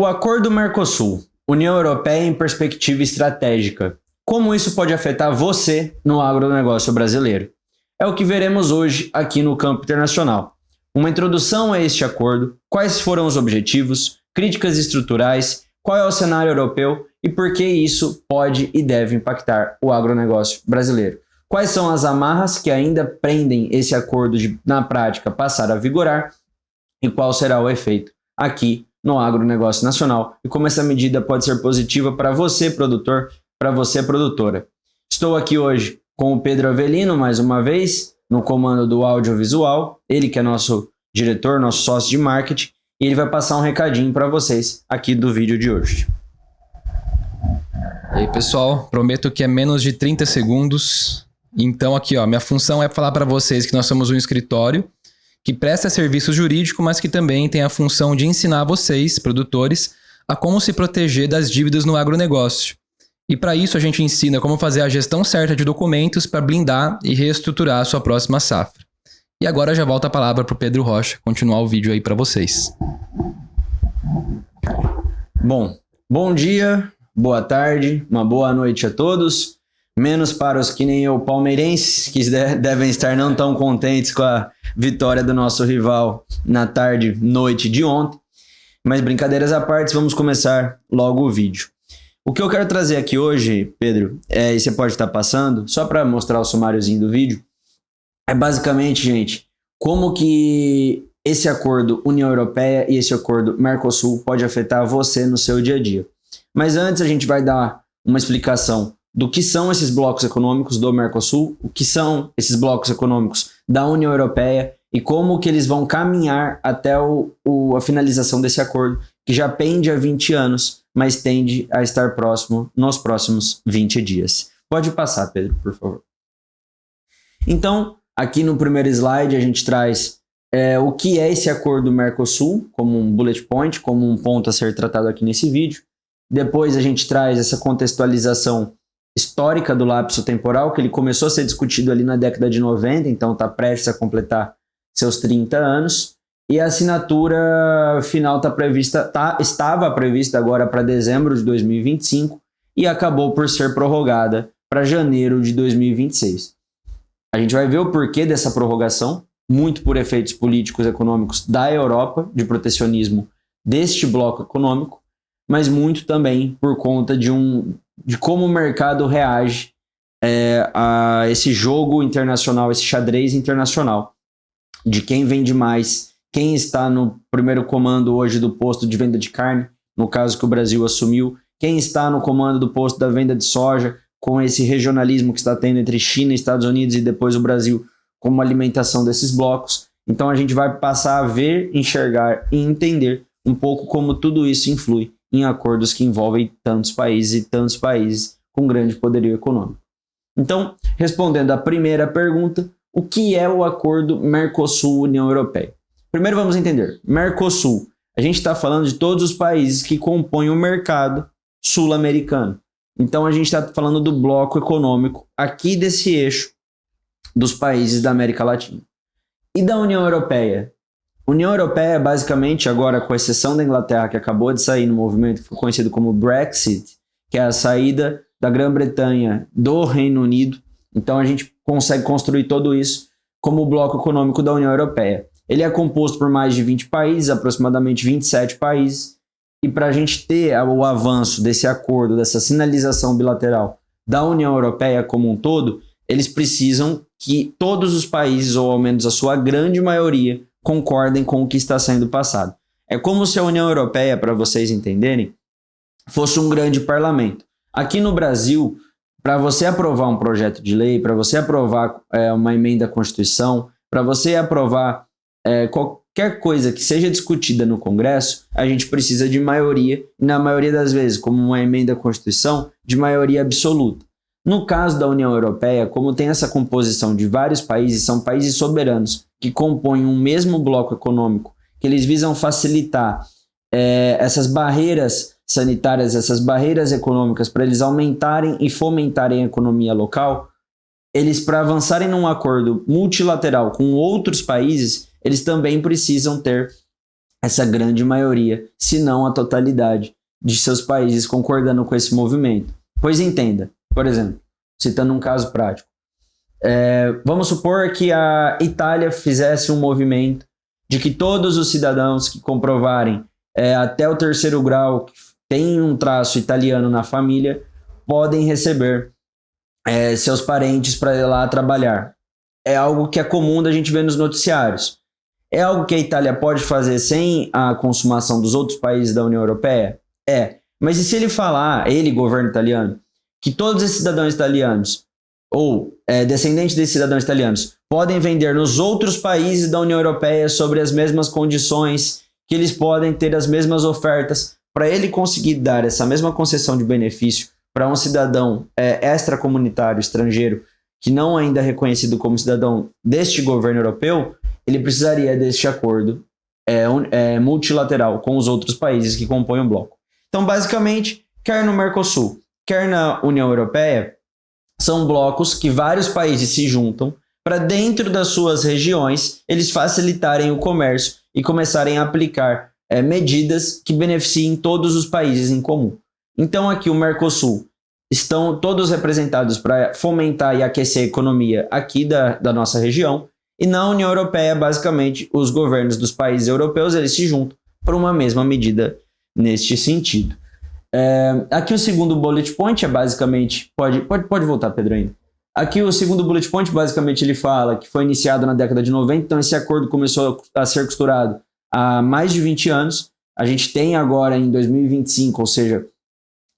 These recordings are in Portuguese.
O Acordo Mercosul, União Europeia em perspectiva estratégica. Como isso pode afetar você no agronegócio brasileiro? É o que veremos hoje aqui no campo internacional. Uma introdução a este acordo, quais foram os objetivos, críticas estruturais, qual é o cenário europeu e por que isso pode e deve impactar o agronegócio brasileiro. Quais são as amarras que ainda prendem esse acordo de, na prática, passar a vigorar e qual será o efeito aqui no agronegócio nacional e como essa medida pode ser positiva para você, produtor, para você, produtora. Estou aqui hoje com o Pedro Avelino, mais uma vez, no comando do audiovisual, ele que é nosso diretor, nosso sócio de marketing, e ele vai passar um recadinho para vocês aqui do vídeo de hoje. E aí, pessoal, prometo que é menos de 30 segundos. Então aqui, ó, minha função é falar para vocês que nós somos um escritório que presta serviço jurídico, mas que também tem a função de ensinar vocês, produtores, a como se proteger das dívidas no agronegócio. E para isso a gente ensina como fazer a gestão certa de documentos para blindar e reestruturar a sua próxima safra. E agora já volto a palavra para o Pedro Rocha continuar o vídeo aí para vocês. Bom dia, boa tarde, uma boa noite a todos. Menos para os que nem eu, palmeirenses, que devem estar não tão contentes com a vitória do nosso rival na tarde, noite de ontem. Mas brincadeiras à parte, vamos começar logo o vídeo. O que eu quero trazer aqui hoje, Pedro, e você pode estar passando, só para mostrar o sumáriozinho do vídeo, é basicamente, gente, como que esse acordo União Europeia e esse acordo Mercosul pode afetar você no seu dia a dia. Mas antes a gente vai dar uma explicação do que são esses blocos econômicos do Mercosul, o que são esses blocos econômicos da União Europeia e como que eles vão caminhar até a finalização desse acordo, que já pende a 20 anos, mas tende a estar próximo nos próximos 20 dias. Pode passar, Pedro, por favor. Então, aqui no primeiro slide a gente traz o que é esse acordo Mercosul, como um bullet point, como um ponto a ser tratado aqui nesse vídeo. Depois a gente traz essa contextualização histórica do lapso temporal, que ele começou a ser discutido ali na década de 90, então está prestes a completar seus 30 anos. E a assinatura final estava prevista agora para dezembro de 2025 e acabou por ser prorrogada para janeiro de 2026. A gente vai ver o porquê dessa prorrogação, muito por efeitos políticos e econômicos da Europa, de protecionismo deste bloco econômico, mas muito também por conta de como o mercado reage a esse jogo internacional, esse xadrez internacional, de quem vende mais, quem está no primeiro comando hoje do posto de venda de carne, no caso que o Brasil assumiu, quem está no comando do posto da venda de soja, com esse regionalismo que está tendo entre China, Estados Unidos e depois o Brasil, como alimentação desses blocos. Então a gente vai passar a ver, enxergar e entender um pouco como tudo isso influi em acordos que envolvem tantos países com grande poderio econômico. Então, respondendo à primeira pergunta, o que é o acordo Mercosul-União Europeia? Primeiro vamos entender, Mercosul, a gente está falando de todos os países que compõem o mercado sul-americano. Então a gente está falando do bloco econômico aqui desse eixo dos países da América Latina. E da União Europeia? União Europeia, basicamente, agora com exceção da Inglaterra, que acabou de sair no movimento que foi conhecido como Brexit, que é a saída da Grã-Bretanha do Reino Unido. Então a gente consegue construir todo isso como o bloco econômico da União Europeia. Ele é composto por mais de 20 países, aproximadamente 27 países, e para a gente ter o avanço desse acordo, dessa sinalização bilateral da União Europeia como um todo, eles precisam que todos os países, ou ao menos a sua grande maioria, concordem com o que está sendo passado. É como se a União Europeia, para vocês entenderem, fosse um grande parlamento. Aqui no Brasil, para você aprovar um projeto de lei, para você aprovar uma emenda à Constituição, para você aprovar qualquer coisa que seja discutida no Congresso, a gente precisa de maioria, e na maioria das vezes, como uma emenda à Constituição, de maioria absoluta. No caso da União Europeia, como tem essa composição de vários países, são países soberanos que compõem um mesmo bloco econômico, que eles visam facilitar essas barreiras sanitárias, essas barreiras econômicas, para eles aumentarem e fomentarem a economia local, eles, para avançarem num acordo multilateral com outros países, eles também precisam ter essa grande maioria, se não a totalidade de seus países concordando com esse movimento. Pois entenda, por exemplo, citando um caso prático, vamos supor que a Itália fizesse um movimento de que todos os cidadãos que comprovarem até o 3º grau que tem um traço italiano na família podem receber seus parentes para ir lá trabalhar. É algo que é comum da gente ver nos noticiários. É algo que a Itália pode fazer sem a consumação dos outros países da União Europeia? Mas e se ele falar, ele, governo italiano, que todos esses cidadãos italianos ou descendentes desses cidadãos italianos podem vender nos outros países da União Europeia sobre as mesmas condições, que eles podem ter as mesmas ofertas, para ele conseguir dar essa mesma concessão de benefício para um cidadão extracomunitário estrangeiro que não ainda é reconhecido como cidadão deste governo europeu, ele precisaria deste acordo multilateral com os outros países que compõem o bloco. Então, basicamente, quer no Mercosul, quer na União Europeia, são blocos que vários países se juntam para, dentro das suas regiões, eles facilitarem o comércio e começarem a aplicar medidas que beneficiem todos os países em comum. Então, aqui o Mercosul estão todos representados para fomentar e aquecer a economia aqui da nossa região, e na União Europeia, basicamente, os governos dos países europeus eles se juntam por uma mesma medida neste sentido. Aqui o segundo bullet point é basicamente... Pode voltar, Pedro, ainda. Aqui o segundo bullet point, basicamente, ele fala que foi iniciado na década de 90, então esse acordo começou a ser costurado há mais de 20 anos. A gente tem agora em 2025, ou seja,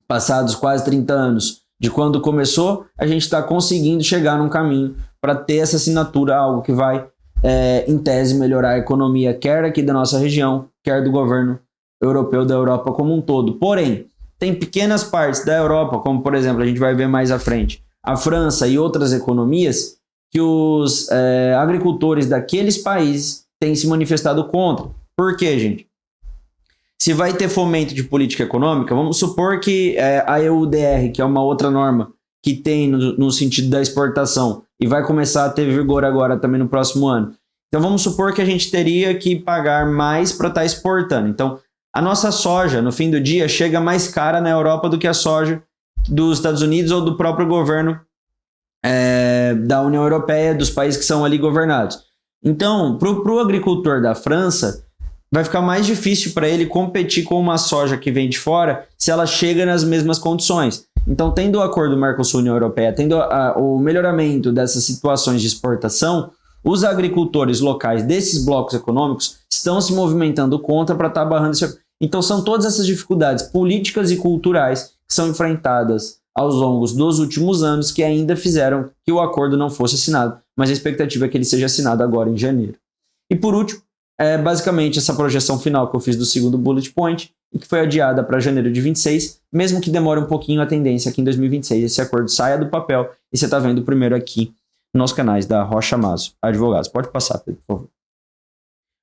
passados quase 30 anos de quando começou, a gente está conseguindo chegar num caminho para ter essa assinatura, algo que vai, em tese, melhorar a economia, quer aqui da nossa região, quer do governo europeu, da Europa como um todo. Porém, tem pequenas partes da Europa, como por exemplo, a gente vai ver mais à frente, a França e outras economias, que os agricultores daqueles países têm se manifestado contra. Por quê, gente? Se vai ter fomento de política econômica, vamos supor que a EUDR, que é uma outra norma que tem no sentido da exportação, e vai começar a ter vigor agora também no próximo ano. Então vamos supor que a gente teria que pagar mais para estar exportando. Então a nossa soja, no fim do dia, chega mais cara na Europa do que a soja dos Estados Unidos ou do próprio governo da União Europeia, dos países que são ali governados. Então, para o agricultor da França, vai ficar mais difícil para ele competir com uma soja que vem de fora se ela chega nas mesmas condições. Então, tendo o acordo Mercosul-União Europeia, tendo o melhoramento dessas situações de exportação, os agricultores locais desses blocos econômicos estão se movimentando contra para estar barrando esse... Então, são todas essas dificuldades políticas e culturais que são enfrentadas aos longos dos últimos anos que ainda fizeram que o acordo não fosse assinado, mas a expectativa é que ele seja assinado agora em janeiro. E por último, basicamente essa projeção final que eu fiz do segundo bullet point e que foi adiada para janeiro de 26, mesmo que demore um pouquinho, a tendência aqui em 2026 esse acordo saia do papel e você está vendo primeiro aqui nos canais da Rocha Mazo Advogados. Pode passar, Pedro, por favor.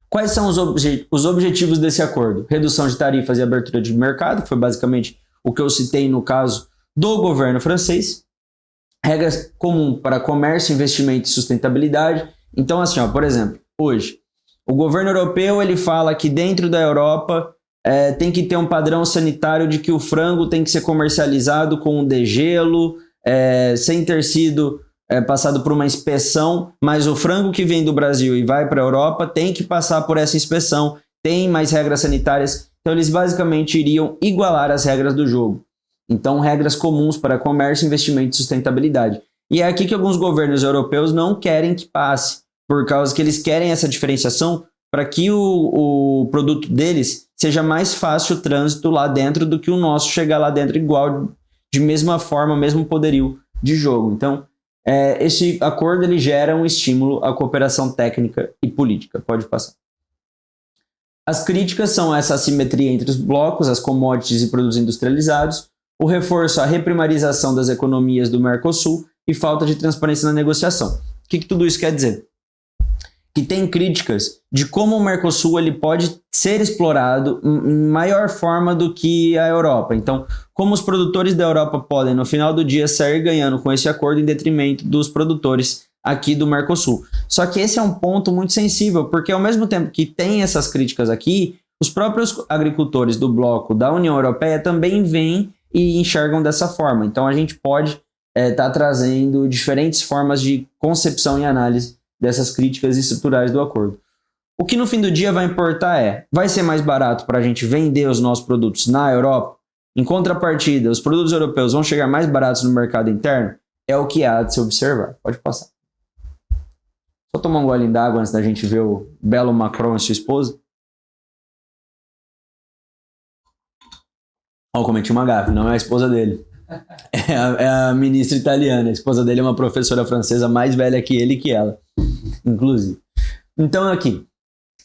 Quais são os objetivos desse acordo? Redução de tarifas e abertura de mercado, que foi basicamente o que eu citei no caso do governo francês. Regras comuns para comércio, investimento e sustentabilidade. Então, assim, por exemplo, hoje, o governo europeu ele fala que dentro da Europa tem que ter um padrão sanitário de que o frango tem que ser comercializado com um degelo, sem ter sido passado por uma inspeção, mas o frango que vem do Brasil e vai para a Europa tem que passar por essa inspeção, tem mais regras sanitárias, então eles basicamente iriam igualar as regras do jogo. Então, regras comuns para comércio, investimento e sustentabilidade. E é aqui que alguns governos europeus não querem que passe, por causa que eles querem essa diferenciação para que o produto deles seja mais fácil o trânsito lá dentro do que o nosso chegar lá dentro igual, de mesma forma, mesmo poderio de jogo. Então, esse acordo ele gera um estímulo à cooperação técnica e política. Pode passar. As críticas são essa assimetria entre os blocos, as commodities e produtos industrializados, o reforço à reprimarização das economias do Mercosul e falta de transparência na negociação. O que tudo isso quer dizer? Que tem críticas de como o Mercosul ele pode ser explorado em maior forma do que a Europa. Então, como os produtores da Europa podem, no final do dia, sair ganhando com esse acordo em detrimento dos produtores aqui do Mercosul. Só que esse é um ponto muito sensível, porque ao mesmo tempo que tem essas críticas aqui, os próprios agricultores do bloco da União Europeia também veem e enxergam dessa forma. Então a gente pode estar trazendo diferentes formas de concepção e análise dessas críticas estruturais do acordo. O que no fim do dia vai importar vai ser mais barato para a gente vender os nossos produtos na Europa? Em contrapartida, os produtos europeus vão chegar mais baratos no mercado interno? É o que há de se observar. Pode passar. Só tomar um golinho d'água antes da gente ver o belo Macron e sua esposa. Ó, cometi uma gafe, não é a esposa dele. É a ministra italiana. A esposa dele é uma professora francesa mais velha que ele e que ela, inclusive. Então aqui,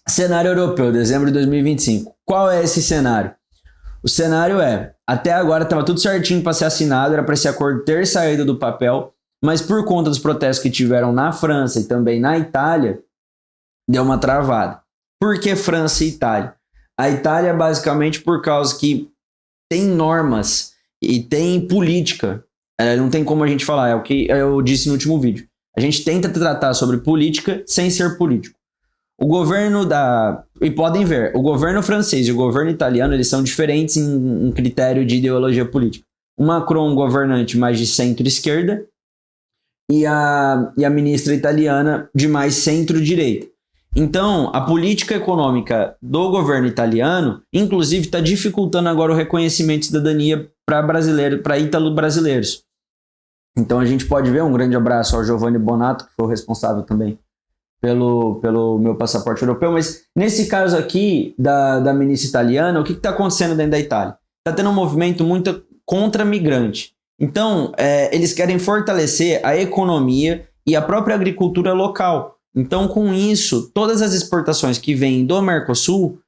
cenário europeu, dezembro de 2025. Qual é esse cenário? O cenário até agora estava tudo certinho para ser assinado, era para esse acordo ter saído do papel, mas por conta dos protestos que tiveram na França e também na Itália, deu uma travada. Por que França e Itália? A Itália basicamente por causa que tem normas e tem política. Não tem como a gente falar, é o que eu disse no último vídeo. A gente tenta tratar sobre política sem ser político. O governo e podem ver, o governo francês e o governo italiano, eles são diferentes em critério de ideologia política. O Macron, um governante mais de centro-esquerda, e a ministra italiana de mais centro-direita. Então, a política econômica do governo italiano, inclusive, está dificultando agora o reconhecimento de cidadania para ítalo-brasileiros. Então, a gente pode ver, um grande abraço ao Giovanni Bonato, que foi o responsável também pelo meu passaporte europeu, mas nesse caso aqui da ministra italiana, o que está acontecendo dentro da Itália? Está tendo um movimento muito contra migrante. Então, eles querem fortalecer a economia e a própria agricultura local. Então, com isso, todas as exportações que vêm do Mercosul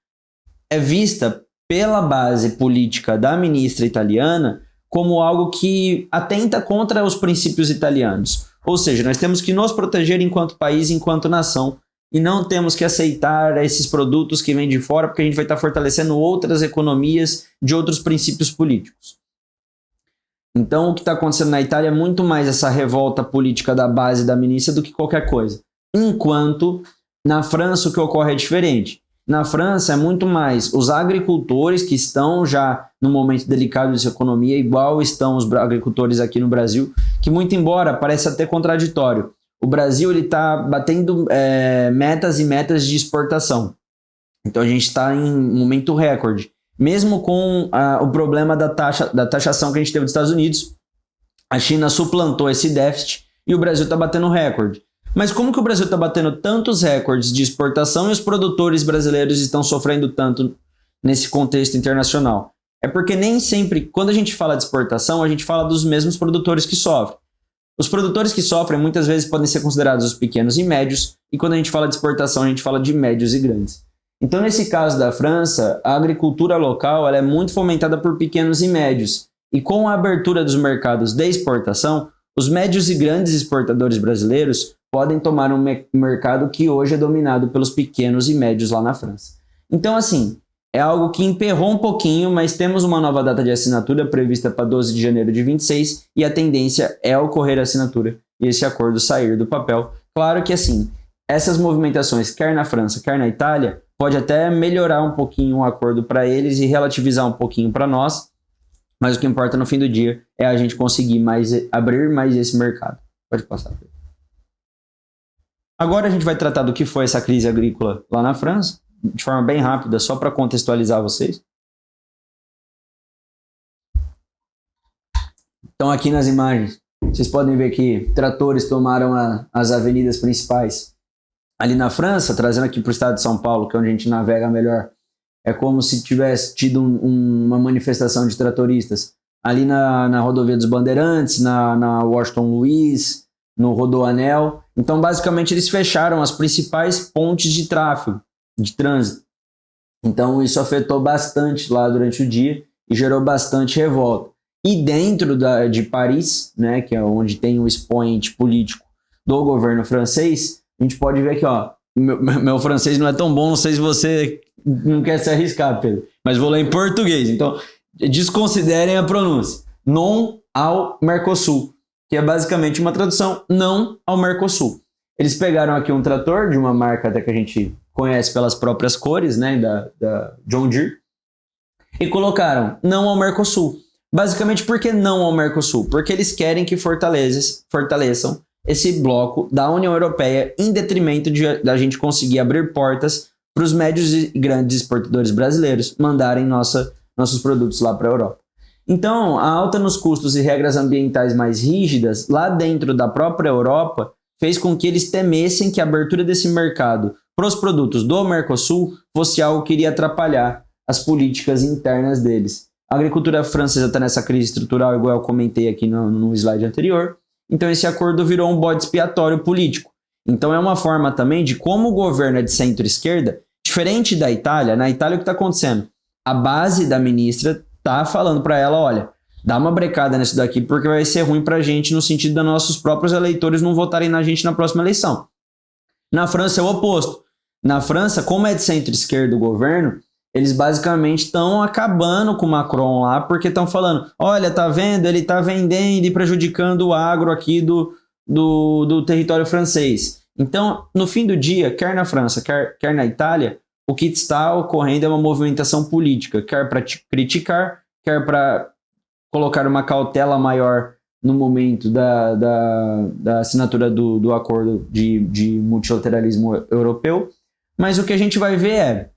é vista pela base política da ministra italiana como algo que atenta contra os princípios italianos. Ou seja, nós temos que nos proteger enquanto país, enquanto nação, e não temos que aceitar esses produtos que vêm de fora, porque a gente vai estar fortalecendo outras economias de outros princípios políticos. Então, o que está acontecendo na Itália é muito mais essa revolta política da base da ministra do que qualquer coisa. Enquanto na França o que ocorre é diferente. Na França é muito mais os agricultores que estão já num momento delicado de sua economia, igual estão os agricultores aqui no Brasil, que muito embora pareça até contraditório, o Brasil está batendo metas e metas de exportação. Então a gente está em um momento recorde. Mesmo com o problema da taxação que a gente teve dos Estados Unidos, a China suplantou esse déficit e o Brasil está batendo recorde. Mas como que o Brasil está batendo tantos recordes de exportação e os produtores brasileiros estão sofrendo tanto nesse contexto internacional? É porque nem sempre, quando a gente fala de exportação, a gente fala dos mesmos produtores que sofrem. Os produtores que sofrem muitas vezes podem ser considerados os pequenos e médios, e quando a gente fala de exportação, a gente fala de médios e grandes. Então, nesse caso da França, a agricultura local ela é muito fomentada por pequenos e médios, e com a abertura dos mercados de exportação, os médios e grandes exportadores brasileiros podem tomar um mercado que hoje é dominado pelos pequenos e médios lá na França. Então, assim, é algo que emperrou um pouquinho, mas temos uma nova data de assinatura prevista para 12 de janeiro de 26 e a tendência é ocorrer a assinatura e esse acordo sair do papel. Claro que, assim, essas movimentações, quer na França, quer na Itália, pode até melhorar um pouquinho o acordo para eles e relativizar um pouquinho para nós, mas o que importa no fim do dia é a gente conseguir abrir mais esse mercado. Pode passar. Agora a gente vai tratar do que foi essa crise agrícola lá na França, de forma bem rápida, só para contextualizar vocês. Então aqui nas imagens, vocês podem ver que tratores tomaram as avenidas principais ali na França, trazendo aqui para o estado de São Paulo, que é onde a gente navega melhor. É como se tivesse tido uma manifestação de tratoristas ali na rodovia dos Bandeirantes, na Washington Luiz, no Rodoanel. Então, basicamente, eles fecharam as principais pontes de tráfego, de trânsito. Então, isso afetou bastante lá durante o dia e gerou bastante revolta. E dentro de Paris, né, que é onde tem o expoente político do governo francês, a gente pode ver que, ó, meu francês não é tão bom, não sei se você não quer se arriscar, Pedro, mas vou ler em português. Então, desconsiderem a pronúncia. Non ao Mercosul, que é basicamente uma tradução não ao Mercosul. Eles pegaram aqui um trator de uma marca até que a gente conhece pelas próprias cores, né, da John Deere, e colocaram não ao Mercosul. Basicamente, por que não ao Mercosul? Porque eles querem que fortaleçam esse bloco da União Europeia em detrimento da gente conseguir abrir portas para os médios e grandes exportadores brasileiros mandarem nossos produtos lá para a Europa. Então, a alta nos custos e regras ambientais mais rígidas lá dentro da própria Europa fez com que eles temessem que a abertura desse mercado para os produtos do Mercosul fosse algo que iria atrapalhar as políticas internas deles. A agricultura francesa está nessa crise estrutural, igual eu comentei aqui no slide anterior. Então esse acordo virou um bode expiatório político. Então é uma forma também de como o governo é de centro-esquerda, diferente da Itália. Na Itália o que está acontecendo? A base da ministra está falando para ela, olha, dá uma brecada nisso daqui porque vai ser ruim para a gente no sentido dos nossos próprios eleitores não votarem na gente na próxima eleição. Na França é o oposto. Na França, como é de centro-esquerda o governo, eles basicamente estão acabando com o Macron lá, porque estão falando, olha, tá vendo? Ele tá vendendo e prejudicando o agro aqui do território francês. Então, no fim do dia, quer na França, quer na Itália, o que está ocorrendo é uma movimentação política, quer para criticar, quer para colocar uma cautela maior no momento da assinatura do acordo de multilateralismo europeu. Mas o que a gente vai ver é,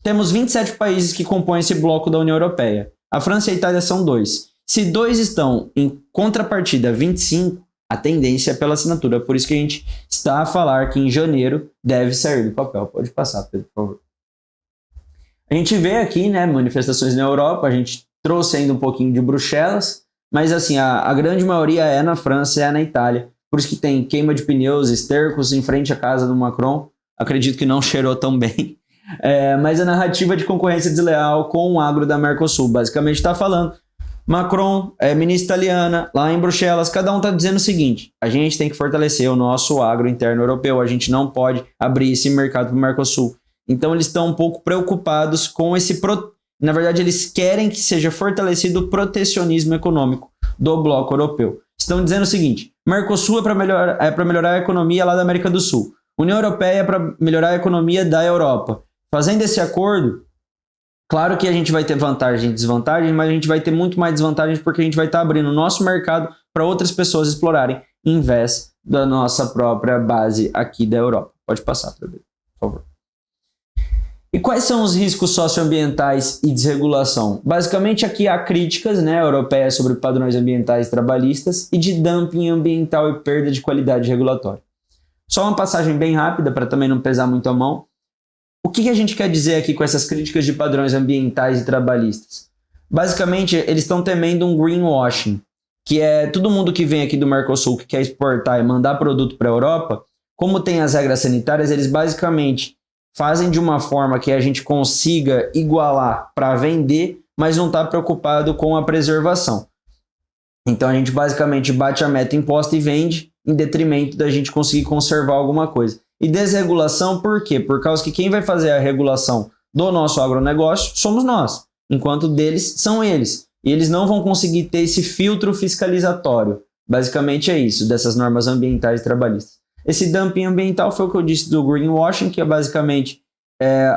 temos 27 países que compõem esse bloco da União Europeia. A França e a Itália são 2. Se 2 estão em contrapartida 25, a tendência é pela assinatura. Por isso que a gente está a falar que em janeiro deve sair do papel. Pode passar, Pedro, por favor. A gente vê aqui, né, manifestações na Europa, a gente trouxe ainda um pouquinho de Bruxelas, mas assim, a grande maioria é na França e é na Itália. Por isso que tem queima de pneus, estercos em frente à casa do Macron. Acredito que não cheirou tão bem. Mas a narrativa de concorrência desleal com o agro da Mercosul basicamente está falando, Macron, ministra italiana, lá em Bruxelas, cada um está dizendo o seguinte, a gente tem que fortalecer o nosso agro interno europeu, a gente não pode abrir esse mercado para o Mercosul. Então eles estão um pouco preocupados com na verdade eles querem que seja fortalecido o protecionismo econômico do bloco europeu. Estão dizendo o seguinte, Mercosul é para melhorar a economia lá da América do Sul, União Europeia é para melhorar a economia da Europa. Fazendo esse acordo, claro que a gente vai ter vantagens e desvantagens, mas a gente vai ter muito mais desvantagens porque a gente vai estar abrindo o nosso mercado para outras pessoas explorarem, em vez da nossa própria base aqui da Europa. Pode passar, por favor. E quais são os riscos socioambientais e desregulação? Basicamente aqui há críticas, né, europeias sobre padrões ambientais trabalhistas e de dumping ambiental e perda de qualidade regulatória. Só uma passagem bem rápida para também não pesar muito a mão. O que a gente quer dizer aqui com essas críticas de padrões ambientais e trabalhistas? Basicamente, eles estão temendo um greenwashing, que é todo mundo que vem aqui do Mercosul, que quer exportar e mandar produto para a Europa, como tem as regras sanitárias, eles basicamente fazem de uma forma que a gente consiga igualar para vender, mas não está preocupado com a preservação. Então a gente basicamente bate a meta imposta e vende, em detrimento da gente conseguir conservar alguma coisa. E desregulação por quê? Por causa que quem vai fazer a regulação do nosso agronegócio somos nós, enquanto deles são eles. E eles não vão conseguir ter esse filtro fiscalizatório. Basicamente é isso, dessas normas ambientais e trabalhistas. Esse dumping ambiental foi o que eu disse do greenwashing, que é basicamente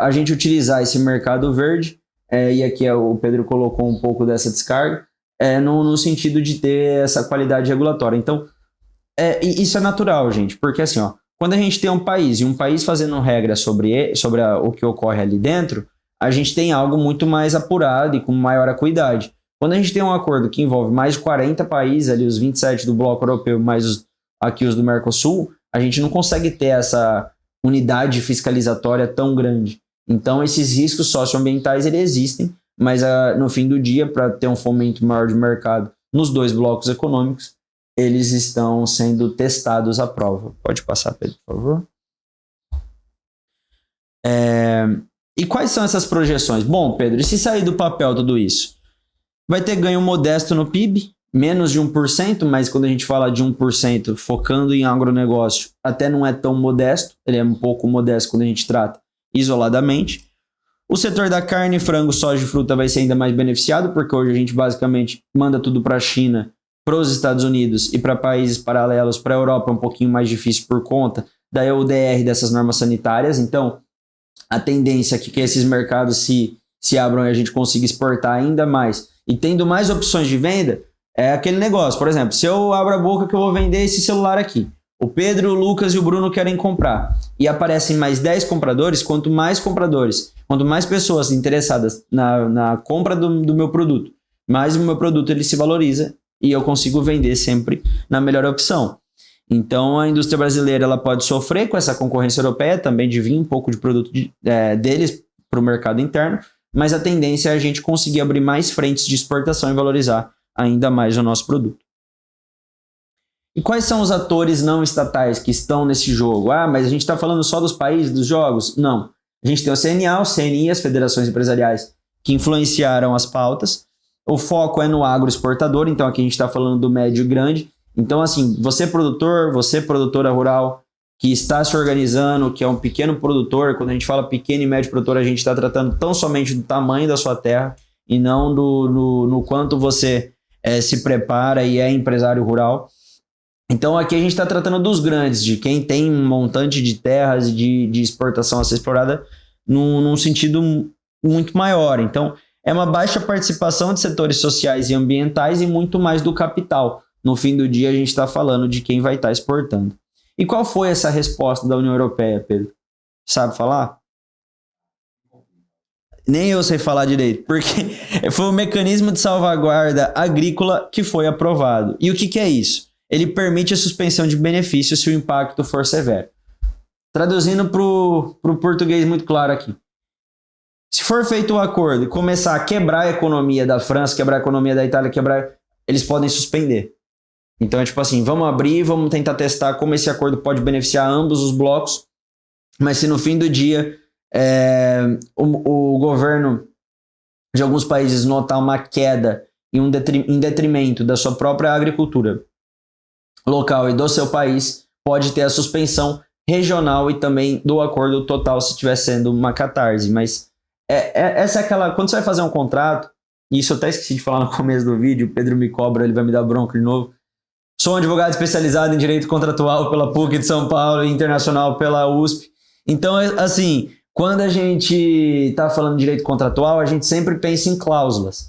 a gente utilizar esse mercado verde, e aqui o Pedro colocou um pouco dessa descarga, no sentido de ter essa qualidade regulatória. Então, isso é natural, gente, porque assim, ó, quando a gente tem um país e um país fazendo regras sobre o que ocorre ali dentro, a gente tem algo muito mais apurado e com maior acuidade. Quando a gente tem um acordo que envolve mais de 40 países, ali os 27 do bloco europeu, mais aqui os do Mercosul, a gente não consegue ter essa unidade fiscalizatória tão grande. Então, esses riscos socioambientais eles existem, mas no fim do dia, para ter um fomento maior de mercado nos dois blocos econômicos, eles estão sendo testados à prova. Pode passar, Pedro, por favor. E quais são essas projeções? Bom, Pedro, e se sair do papel tudo isso? Vai ter ganho modesto no PIB, menos de 1%, mas quando a gente fala de 1%, focando em agronegócio, até não é tão modesto, ele é um pouco modesto quando a gente trata isoladamente. O setor da carne, frango, soja e fruta vai ser ainda mais beneficiado, porque hoje a gente basicamente manda tudo para a China, para os Estados Unidos e para países paralelos, para a Europa é um pouquinho mais difícil por conta da EUDR dessas normas sanitárias. Então, a tendência é que esses mercados se abram e a gente consiga exportar ainda mais. E tendo mais opções de venda, é aquele negócio. Por exemplo, se eu abro a boca que eu vou vender esse celular aqui, o Pedro, o Lucas e o Bruno querem comprar, e aparecem mais 10 compradores, quanto mais pessoas interessadas na compra do meu produto, mais o meu produto ele se valoriza e eu consigo vender sempre na melhor opção. Então a indústria brasileira ela pode sofrer com essa concorrência europeia, também de vir um pouco de produto deles para o mercado interno, mas a tendência é a gente conseguir abrir mais frentes de exportação e valorizar ainda mais o nosso produto. E quais são os atores não estatais que estão nesse jogo? Ah, mas a gente está falando só dos países, dos jogos? Não. A gente tem o CNA, o CNI, as federações empresariais que influenciaram as pautas. O foco é no agroexportador, então aqui a gente está falando do médio e grande. Então, assim, você produtor, você produtora rural, que está se organizando, que é um pequeno produtor, quando a gente fala pequeno e médio produtor, a gente está tratando tão somente do tamanho da sua terra e não no quanto você se prepara e é empresário rural. Então aqui a gente está tratando dos grandes, de quem tem um montante de terras de exportação a ser explorada num sentido muito maior. Então é uma baixa participação de setores sociais e ambientais e muito mais do capital. No fim do dia a gente está falando de quem vai estar exportando. E qual foi essa resposta da União Europeia, Pedro? Sabe falar? Nem eu sei falar direito, porque foi o mecanismo de salvaguarda agrícola que foi aprovado. E o que é isso? Ele permite a suspensão de benefícios se o impacto for severo. Traduzindo para o português muito claro aqui. Se for feito o acordo e começar a quebrar a economia da França, quebrar a economia da Itália, eles podem suspender. Então é tipo assim, vamos abrir, vamos tentar testar como esse acordo pode beneficiar ambos os blocos, mas se no fim do dia o governo de alguns países notar uma queda em detrimento da sua própria agricultura local e do seu país, pode ter a suspensão regional e também do acordo total se estiver sendo uma catarse. Mas essa é aquela... Quando você vai fazer um contrato, e isso eu até esqueci de falar no começo do vídeo, o Pedro me cobra, ele vai me dar bronca de novo. Sou um advogado especializado em direito contratual pela PUC de São Paulo e internacional pela USP. Então, assim, quando a gente está falando de direito contratual, a gente sempre pensa em cláusulas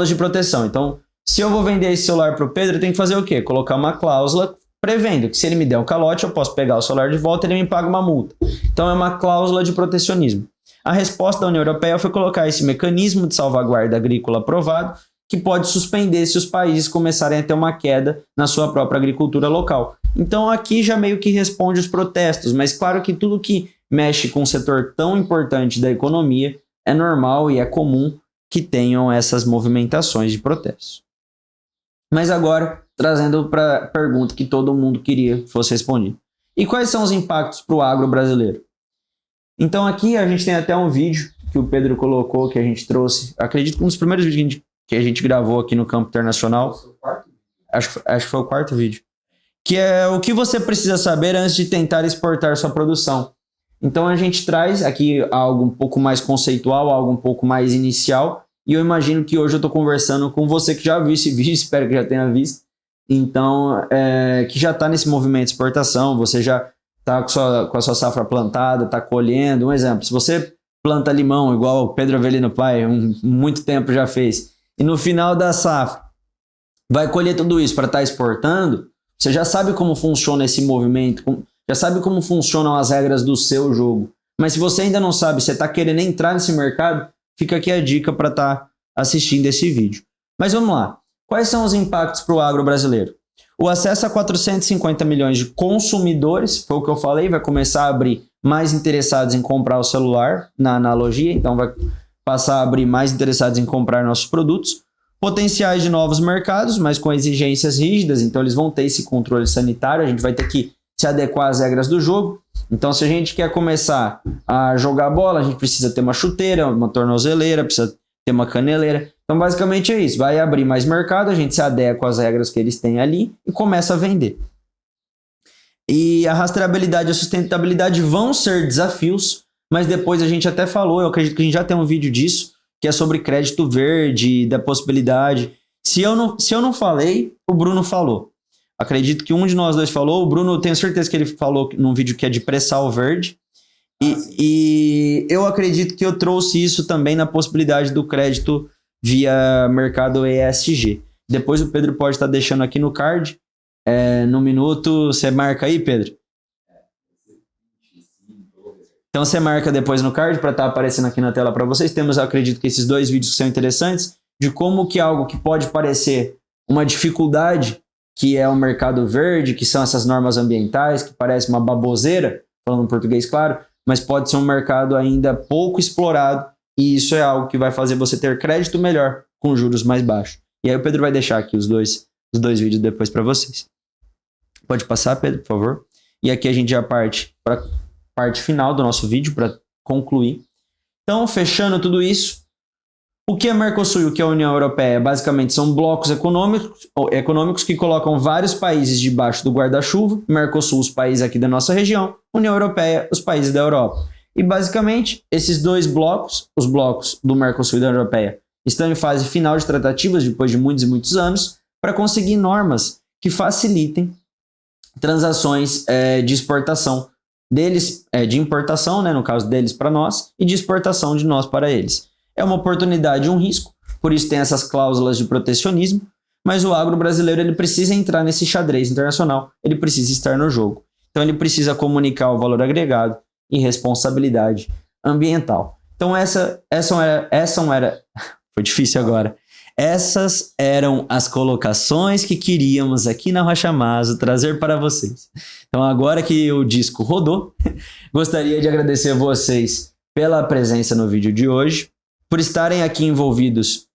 de proteção. Então, se eu vou vender esse celular para o Pedro, eu tenho que fazer o quê? Colocar uma cláusula prevendo que se ele me der um calote, eu posso pegar o celular de volta e ele me paga uma multa. Então é uma cláusula de protecionismo. A resposta da União Europeia foi colocar esse mecanismo de salvaguarda agrícola aprovado, que pode suspender se os países começarem a ter uma queda na sua própria agricultura local. Então aqui já meio que responde os protestos, mas claro que tudo que mexe com um setor tão importante da economia é normal e é comum que tenham essas movimentações de protestos. Mas agora, trazendo para a pergunta que todo mundo queria que fosse respondida. E quais são os impactos para o agro brasileiro? Então aqui a gente tem até um vídeo que o Pedro colocou, que a gente trouxe, acredito que um dos primeiros vídeos que a gente gravou aqui no Campo Internacional. Acho que foi o quarto vídeo. Que é o que você precisa saber antes de tentar exportar sua produção. Então a gente traz aqui algo um pouco mais conceitual, algo um pouco mais inicial, e eu imagino que hoje eu estou conversando com você que já viu esse vídeo, espero que já tenha visto. Então, que já está nesse movimento de exportação, você já está com a sua safra plantada, está colhendo. Um exemplo, se você planta limão, igual o Pedro Avelino Pai, muito tempo já fez, e no final da safra vai colher tudo isso para estar exportando, você já sabe como funciona esse movimento, já sabe como funcionam as regras do seu jogo. Mas se você ainda não sabe, você está querendo entrar nesse mercado, fica aqui a dica para estar assistindo esse vídeo. Mas vamos lá. Quais são os impactos para o agro brasileiro? O acesso a 450 milhões de consumidores, foi o que eu falei, vai começar a abrir mais interessados em comprar o celular na analogia, então vai passar a abrir mais interessados em comprar nossos produtos. Potenciais de novos mercados, mas com exigências rígidas, então eles vão ter esse controle sanitário, a gente vai ter que se adequar às regras do jogo. Então, se a gente quer começar a jogar bola, a gente precisa ter uma chuteira, uma tornozeleira, precisa ter uma caneleira. Então, basicamente é isso. Vai abrir mais mercado, a gente se adequa às regras que eles têm ali e começa a vender. E a rastreabilidade e a sustentabilidade vão ser desafios, mas depois a gente até falou, eu acredito que a gente já tem um vídeo disso, que é sobre crédito verde, da possibilidade. Se eu não falei, o Bruno falou. Acredito que um de nós dois falou, o Bruno, eu tenho certeza que ele falou num vídeo que é de pré-sal verde. E eu acredito que eu trouxe isso também na possibilidade do crédito via mercado ESG. Depois o Pedro pode estar deixando aqui no card. No minuto, você marca aí, Pedro? Então você marca depois no card para estar aparecendo aqui na tela para vocês. Temos, eu acredito que esses 2 vídeos são interessantes de como que algo que pode parecer uma dificuldade, que é o mercado verde, que são essas normas ambientais, que parece uma baboseira, falando em português claro, mas pode ser um mercado ainda pouco explorado e isso é algo que vai fazer você ter crédito melhor com juros mais baixos. E aí o Pedro vai deixar aqui os dois vídeos depois para vocês. Pode passar, Pedro, por favor. E aqui a gente já parte para a parte final do nosso vídeo para concluir. Então, fechando tudo isso, o que é Mercosul e o que é a União Europeia? Basicamente são blocos econômicos que colocam vários países debaixo do guarda-chuva. Mercosul, os países aqui da nossa região. União Europeia, os países da Europa. E basicamente, esses 2 blocos, os blocos do Mercosul e da União Europeia, estão em fase final de tratativas, depois de muitos e muitos anos, para conseguir normas que facilitem transações de exportação deles, de importação, né, no caso deles para nós, e de exportação de nós para eles. É uma oportunidade e um risco, por isso tem essas cláusulas de protecionismo, mas o agro brasileiro ele precisa entrar nesse xadrez internacional, ele precisa estar no jogo. Então ele precisa comunicar o valor agregado e responsabilidade ambiental. Então essa era foi difícil agora. Essas eram as colocações que queríamos aqui na Rocha Maso trazer para vocês. Então agora que o disco rodou, gostaria de agradecer a vocês pela presença no vídeo de hoje, por estarem aqui envolvidos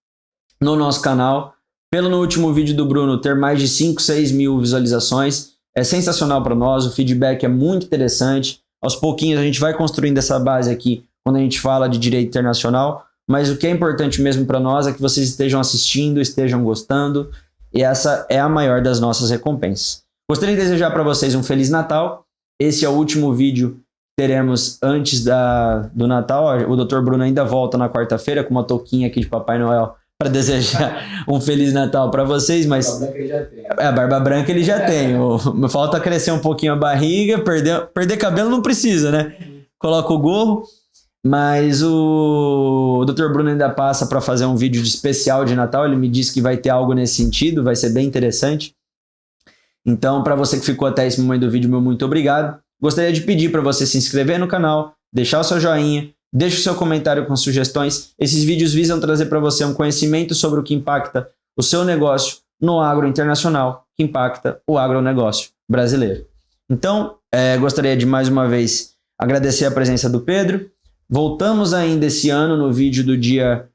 no nosso canal, pelo no último vídeo do Bruno ter mais de 5, 6 mil visualizações. É sensacional para nós, o feedback é muito interessante. Aos pouquinhos a gente vai construindo essa base aqui quando a gente fala de direito internacional, mas o que é importante mesmo para nós é que vocês estejam assistindo, estejam gostando, e essa é a maior das nossas recompensas. Gostaria de desejar para vocês um Feliz Natal. Esse é o último vídeo que teremos antes do Natal. O Dr. Bruno ainda volta na quarta-feira com uma touquinha aqui de Papai Noel para desejar um Feliz Natal para vocês, mas a barba branca ele já tem. Falta crescer um pouquinho a barriga, perder cabelo não precisa, né? Coloca o gorro. Mas o Dr. Bruno ainda passa para fazer um vídeo de especial de Natal. Ele me disse que vai ter algo nesse sentido, vai ser bem interessante. Então, para você que ficou até esse momento do vídeo, meu muito obrigado. Gostaria de pedir para você se inscrever no canal, deixar o seu joinha, deixe o seu comentário com sugestões. Esses vídeos visam trazer para você um conhecimento sobre o que impacta o seu negócio no agro internacional, que impacta o agronegócio brasileiro. Então, gostaria de mais uma vez agradecer a presença do Pedro. Voltamos ainda esse ano no vídeo do dia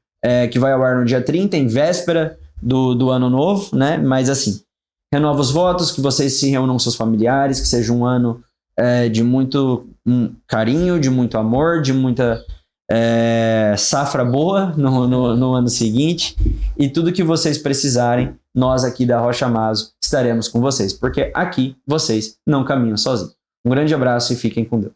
que vai ao ar no dia 30, em véspera do ano novo, né? Mas assim, renovo os votos, que vocês se reúnam com seus familiares, que seja um ano de muito carinho, de muito amor, de muita safra boa no ano seguinte. E tudo que vocês precisarem, nós aqui da Rocha Maso estaremos com vocês, porque aqui vocês não caminham sozinhos. Um grande abraço e fiquem com Deus.